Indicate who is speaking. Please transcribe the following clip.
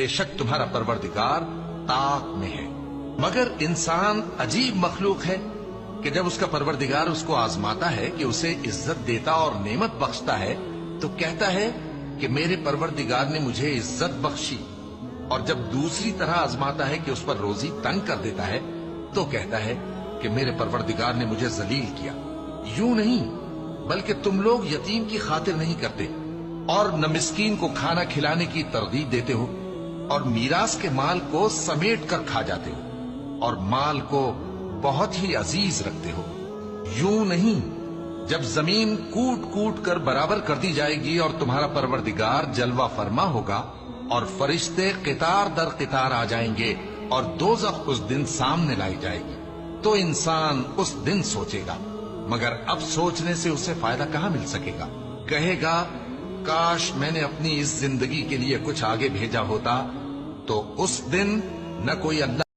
Speaker 1: बेशक तुम्हारा परवरदिगार ताक में है। मगर इंसान अजीब मखलूक है कि जब उसका परवरदिगार उसको आजमाता है कि उसे इज्जत देता और नेमत बख्शता है तो कहता है कि मेरे परवरदिगार ने मुझे इज्जत बख्शी, और जब दूसरी तरह आजमाता है कि उस पर रोजी तंग कर देता है तो कहता है कि मेरे परवरदिगार ने मुझे जलील किया। यूं नहीं, बल्कि तुम लोग यतीम की खातिर नहीं करते और न मिस्कीन को खाना खिलाने की तरगीब देते हो, और मीरास के माल को समेट कर खा जाते हो और माल को बहुत ही अजीज रखते हो। यूं नहीं, जब जमीन कूट कूट कर बराबर कर दी जाएगी और तुम्हारा परवरदिगार जलवा फरमा होगा और फरिश्ते कितार दर कितार आ जाएंगे और दोज़ख उस दिन सामने लाई जाएगी, तो इंसान उस दिन सोचेगा, मगर अब सोचने से उसे फायदा कहां मिल सकेगा। कहेगा काश मैंने अपनी इस जिंदगी के लिए कुछ आगे भेजा होता, तो उस दिन न कोई अल्लाह